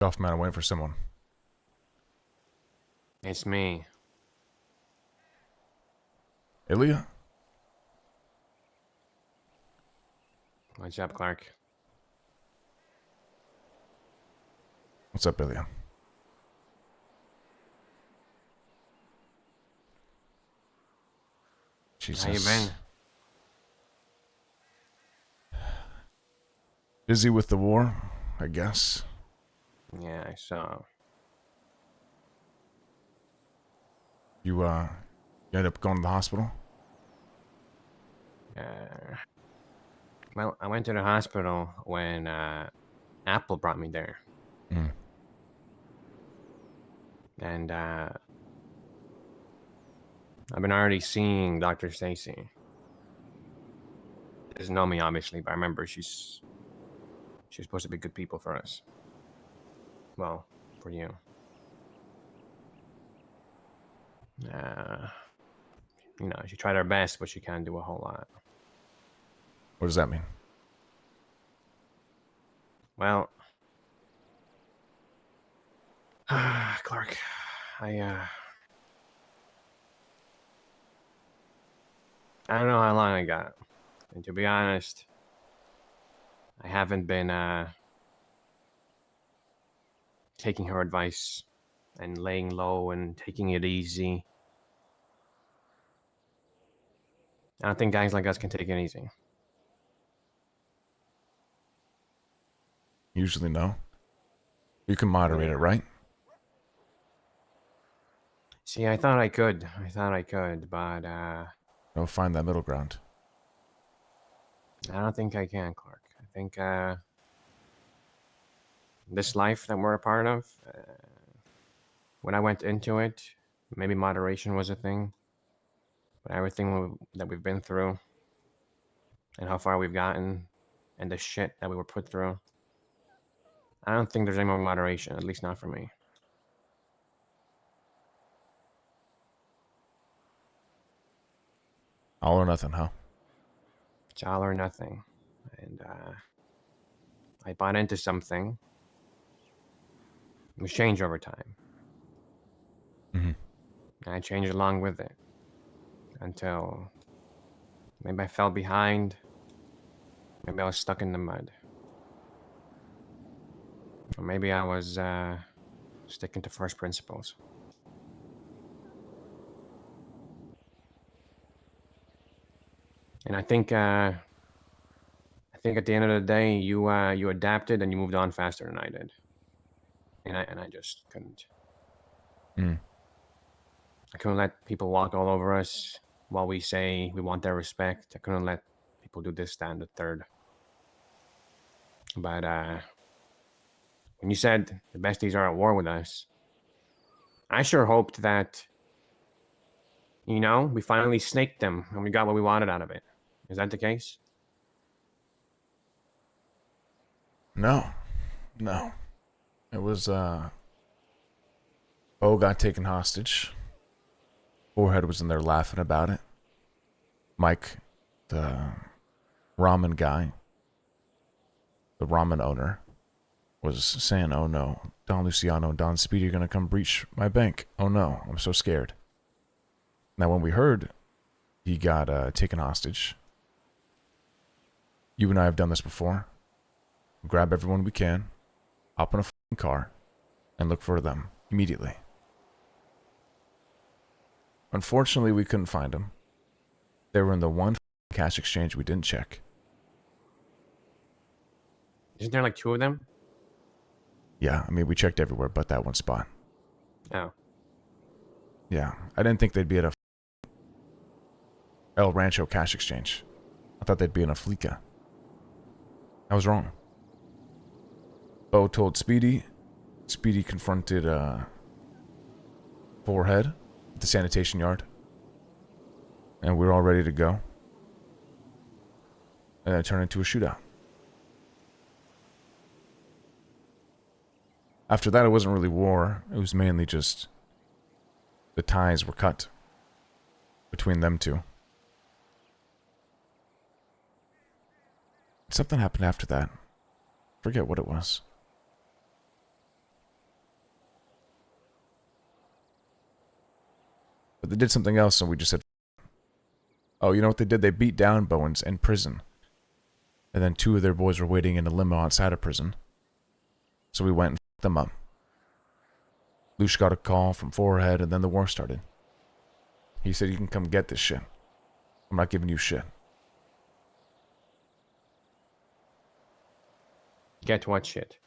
Off, man, I'm waiting for someone. It's me. Ilya? What's up, Clark? What's up, Ilya? Jesus. How you been? Busy with the war, I guess. Yeah, I saw. You end up going to the hospital? Well, I went to the hospital when Apple brought me there. Hmm. And I've been already seeing Dr. Stacy. She doesn't know me, obviously, but I remember she's supposed to be good people for us. Well, for you. You know, she tried her best, but she can't do a whole lot. What does that mean? Well, Clark, I don't know how long I got. And to be honest, I haven't been taking her advice and laying low and taking it easy. I don't think guys like us can take it easy. Usually no. You can moderate it, right? See, I thought I could, but No, find that middle ground. I don't think I can, Clark. I think this life that we're a part of, when I went into it, maybe moderation was a thing. But everything that we've been through and how far we've gotten and the shit that we were put through, I don't think there's any more moderation, at least not for me. All or nothing, huh? It's all or nothing. And I bought into something. It was change over time. Mm-hmm. And I changed along with it until maybe I fell behind. Maybe I was stuck in the mud. Or maybe I was sticking to first principles. And I think at the end of the day, you adapted and you moved on faster than I did. And I just couldn't. Mm. I couldn't let people walk all over us while we say we want their respect. I couldn't let people do this, that, and the third. But when you said the besties are at war with us, I sure hoped that, you know, we finally snaked them and we got what we wanted out of it. Is that the case? No. No. It was, Bo got taken hostage. Forehead was in there laughing about it. Mike, the ramen guy, the ramen owner, was saying, oh no, Don Luciano and Don Speedy are going to come breach my bank. Oh no, I'm so scared. Now, when we heard he got taken hostage, you and I have done this before. Grab everyone we can, hop in a fucking car, and look for them immediately. Unfortunately, we couldn't find them. They were in the one cash exchange we didn't check. Isn't there like two of them? Yeah, I mean, we checked everywhere but that one spot. Oh. Yeah, I didn't think they'd be at a El Rancho cash exchange. I thought they'd be in a Fleeca. I was wrong. Bo told Speedy. Speedy confronted Forehead at the sanitation yard. And we were all ready to go. And it turned into a shootout. After that, it wasn't really war. It was mainly just the ties were cut between them two. Something happened after that. Forget what it was. But they did something else, and we just said, oh, you know what they did? They beat down Bowens in prison. And then 2 of their boys were waiting in a limo outside of prison. So we went and fucked them up. Lush got a call from Forehead, and then the war started. He said, you can come get this shit. I'm not giving you shit. Get what shit?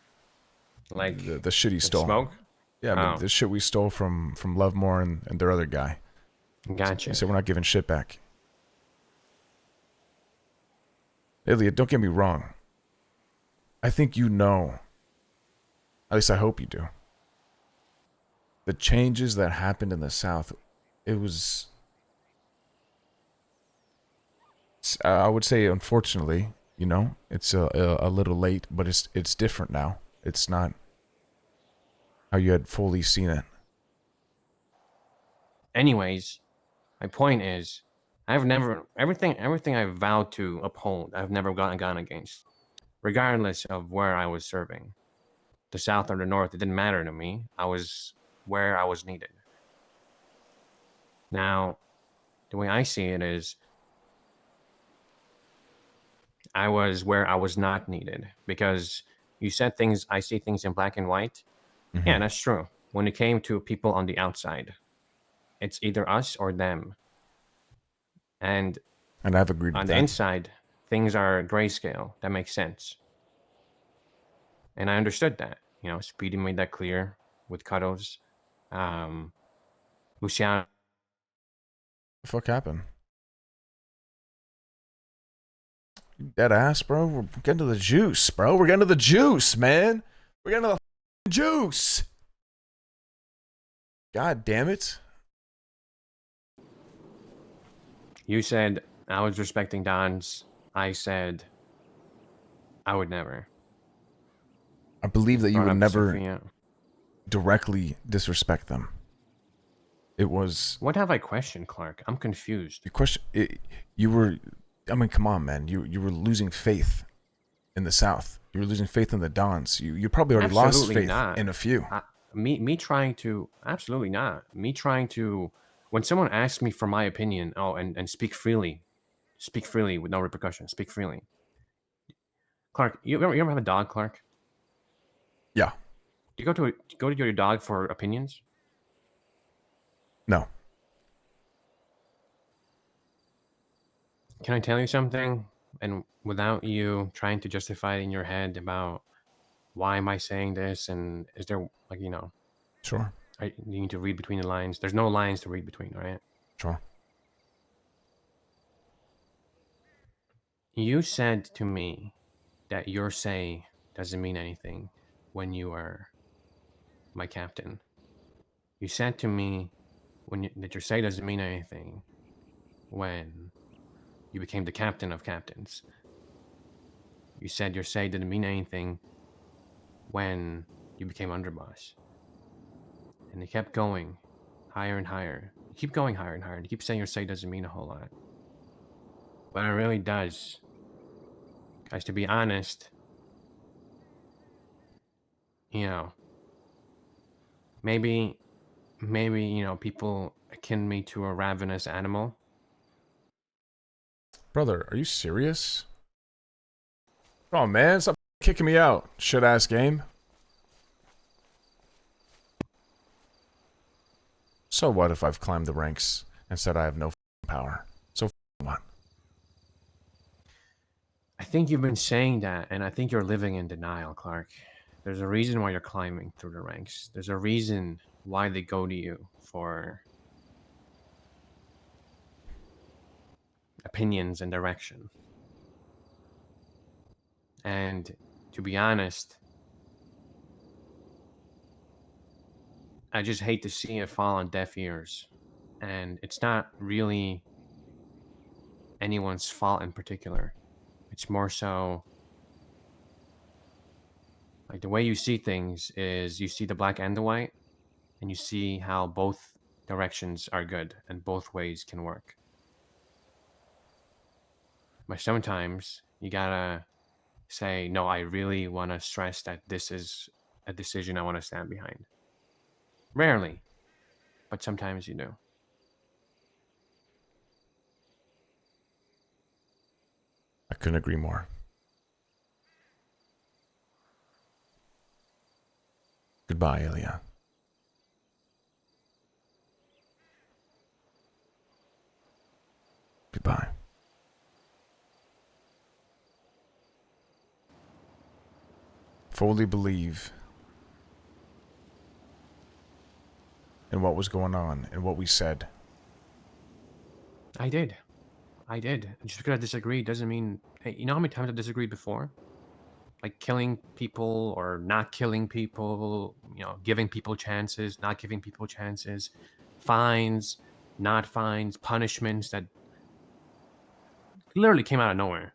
Like the shit he stole. smoke? Yeah, I mean, the shit we stole from Lovemore and their other guy. Gotcha. He said, we're not giving shit back. Ilya, don't get me wrong. I think you know, at least I hope you do, the changes that happened in the South, it was, I would say, unfortunately, you know, it's a little late, but it's different now. It's not how you had fully seen it. Anyways, my point is, I've never everything I've vowed to uphold, I've never gone against, regardless of where I was serving, the South or the North. It didn't matter to me. I was where I was needed. Now, the way I see it is, I was where I was not needed, because you said things. I see things in black and white. Mm-hmm. Yeah, that's true. When it came to people on the outside, it's either us or them. And I've agreed with on that. the inside, things are grayscale. That makes sense. And I understood that. You know, Speedy made that clear with Cuddles. Luciano. What the fuck happened? Dead ass, bro. We're getting to the juice, bro. We're getting to the juice, man. We're getting to the juice. God damn it. You said I was respecting Don's. I said I would never. I believe that you would never Sophia. directly disrespect them. It was... What have I questioned, Clark? I'm confused. Your question... you were... I mean, come on, man. You were losing faith in the South. You were losing faith in the Dons. You probably already Absolutely lost faith not. in a few. Me trying to... Absolutely not. Me trying to... When someone asks me for my opinion, and speak freely with no repercussions, speak freely. Clark, you ever have a dog, Clark? Yeah. Do you go to your dog for opinions? No. Can I tell you something? And without you trying to justify it in your head about why am I saying this, and is there, like, you know... Sure. You need to read between the lines. There's no lines to read between, right? Sure. You said to me that your say doesn't mean anything when you are my captain. You said to me that your say doesn't mean anything when you became the captain of captains. You said your say didn't mean anything when you became underboss. And it kept going higher and higher. You keep going higher and higher. You keep saying your say doesn't mean a whole lot. But it really does. Guys, to be honest, you know, maybe, you know, people akin me to a ravenous animal. Brother, are you serious? Come on, man. Stop kicking me out. Shit-ass game. So what if I've climbed the ranks and said I have no power? So what? I think you've been saying that, and I think you're living in denial, Clark. There's a reason why you're climbing through the ranks. There's a reason why they go to you for opinions and direction. And to be honest, I just hate to see it fall on deaf ears. And it's not really anyone's fault in particular. It's more so like the way you see things is you see the black and the white, and you see how both directions are good and both ways can work. But sometimes you gotta say, no, I really want to stress that this is a decision I want to stand behind. Rarely, but sometimes you do. I couldn't agree more. Goodbye, Ilya. Goodbye. Fully believe in what was going on and what we said. I did. Just because I disagree doesn't mean... Hey, you know how many times I've disagreed before? Like killing people or not killing people, you know, giving people chances, not giving people chances, fines, not fines, punishments that literally came out of nowhere.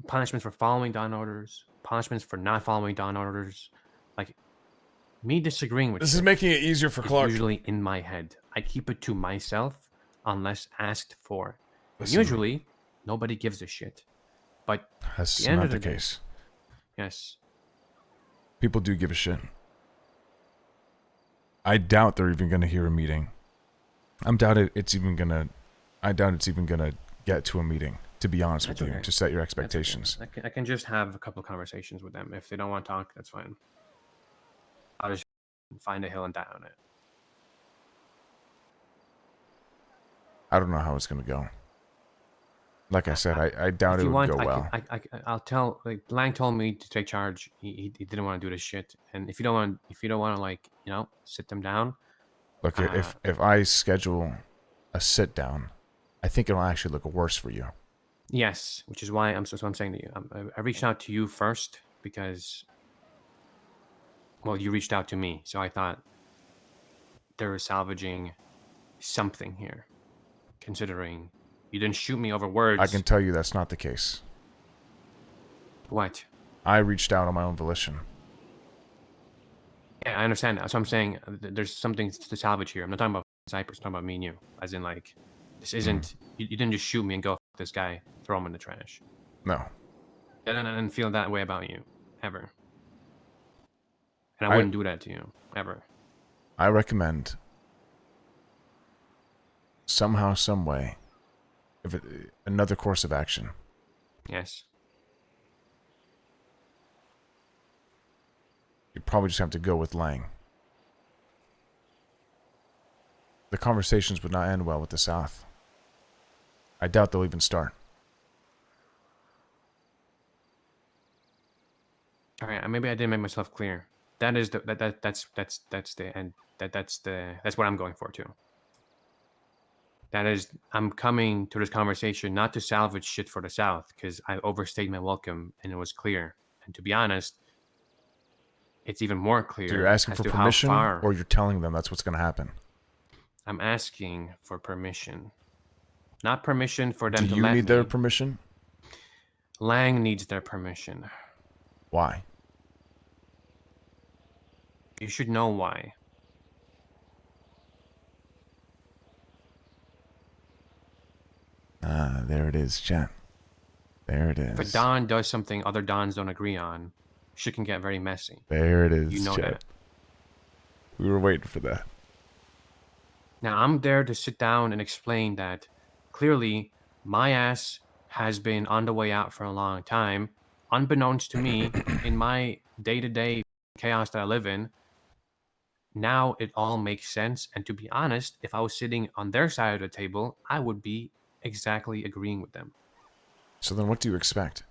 Punishments for following down orders, punishments for not following down orders. Like, me disagreeing with This shit is making it easier for is Clark. usually in my head. I keep it to myself unless asked for. Listen. Usually, nobody gives a shit. But That's at the end not of the the day, case. yes, People do give a shit. I doubt they're even going to hear a meeting. I doubt it's even going to get to a meeting, to be honest with you, okay. to set your That's okay. expectations. I can just have a couple of conversations with them. If they don't want to talk, that's fine. I'll just find a hill and die on it. I don't know how it's going to go. Like I said, I doubt If it you would want, go well. I'll tell. Like Lang told me to take charge. He didn't want to do this shit. And if you don't want to, like, you know, sit them down. Look, if I schedule a sit down, I think it'll actually look worse for you. Yes, which is why I'm saying to you. I reached out to you first because, well, you reached out to me, so I thought there was salvaging something here, considering you didn't shoot me over words. I can tell you that's not the case. What? I reached out on my own volition. Yeah, I understand that. That's what I'm saying. There's something to salvage here. I'm not talking about Cypress. I'm talking about me and you. As in, like, this isn't... You didn't just shoot me and go, F this guy, throw him in the trash. No. I didn't feel that way about you. Ever. And I wouldn't do that to you. Ever. I recommend somehow, some way, another course of action. Yes. You probably just have to go with Lang. The conversations would not end well with the South. I doubt they'll even start. All right, maybe I didn't make myself clear. That is the that's the end. That's what I'm going for too. That is, I'm coming to this conversation not to salvage shit for the South, because I overstayed my welcome and it was clear. And to be honest, it's even more clear. So you're asking as for to permission, how far or you're telling them that's what's going to happen? I'm asking for permission. Not permission for them Do to you let need their me. permission? Lang needs their permission. Why? You should know why. Ah, there it is, chat. There it is. If a Don does something other Dons don't agree on, shit can get very messy. There it is, You know chat. that. We were waiting for that. Now, I'm there to sit down and explain that clearly my ass has been on the way out for a long time, unbeknownst to me, in my day-to-day chaos that I live in. Now it all makes sense. And to be honest, if I was sitting on their side of the table, I would be exactly agreeing with them. So then what do you expect?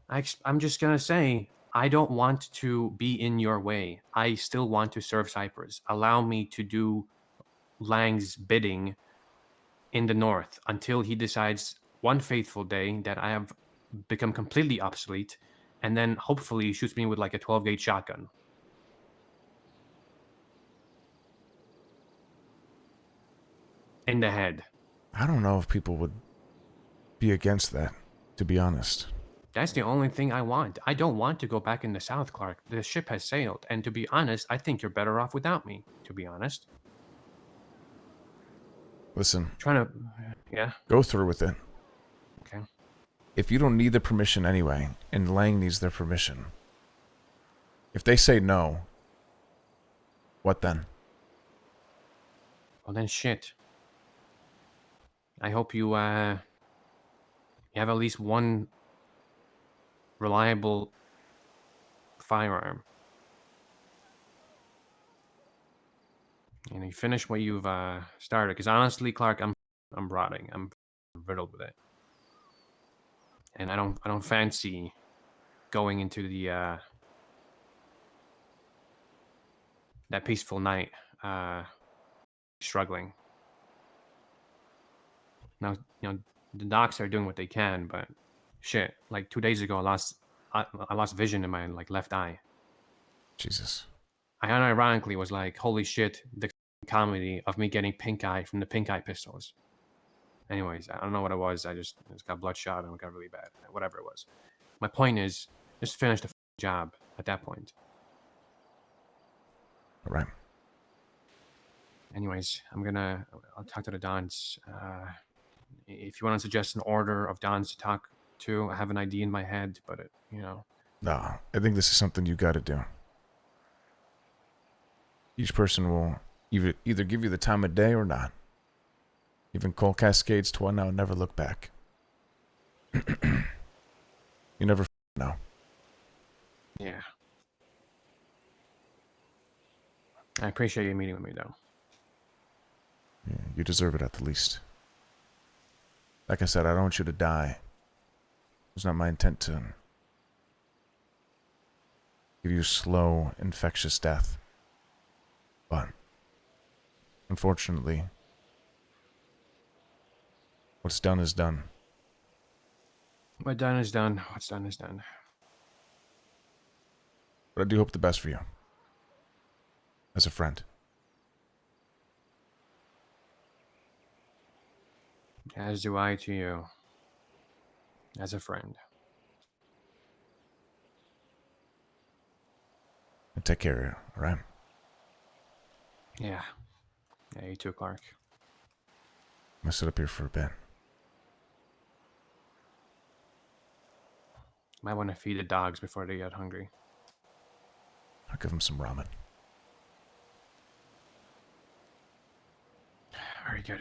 I'm just going to say, I don't want to be in your way. I still want to serve Cypress. Allow me to do Lang's bidding in the north until he decides one fateful day that I have become completely obsolete, and then hopefully shoots me with like a 12-gauge shotgun. In the head. I don't know if people would be against that, to be honest. That's the only thing I want. I don't want to go back in the South, Clark. The ship has sailed, and to be honest, I think you're better off without me, to be honest. Listen. Yeah? Go through with it. Okay. If you don't need the permission anyway, and Lang needs their permission, if they say no, what then? Well, then shit. I hope you You have at least one reliable firearm. And you finish what you've started. Because honestly, Clark, I'm rotting. I'm riddled with it, and I don't fancy going into the that peaceful night struggling. Now, the docs are doing what they can, but shit, like 2 days ago, I lost vision in my like left eye. Jesus. I unironically was like, holy shit, the comedy of me getting pink eye from the pink eye pistols. Anyways, I don't know what it was. I just got bloodshot and it got really bad. Whatever it was. My point is, just finish the job at that point. All right. Anyways, I'll talk to the Dons. If you want to suggest an order of Dons to talk to, I have an idea in my head, but No, I think this is something you got to do. Each person will either give you the time of day or not. Even Cole Cascades to one now, never look back. You never know. Yeah. I appreciate you meeting with me, though. Yeah, you deserve it at the least. Like I said, I don't want you to die. It's not my intent to give you a slow, infectious death. But, unfortunately, what's done is done. What's done is done. What's done is done. But I do hope the best for you. As a friend. As do I to you. As a friend. And take care of you, alright? Yeah. Yeah, you too, Clark. I'm gonna sit up here for a bit. Might want to feed the dogs before they get hungry. I'll give them some ramen. Very good.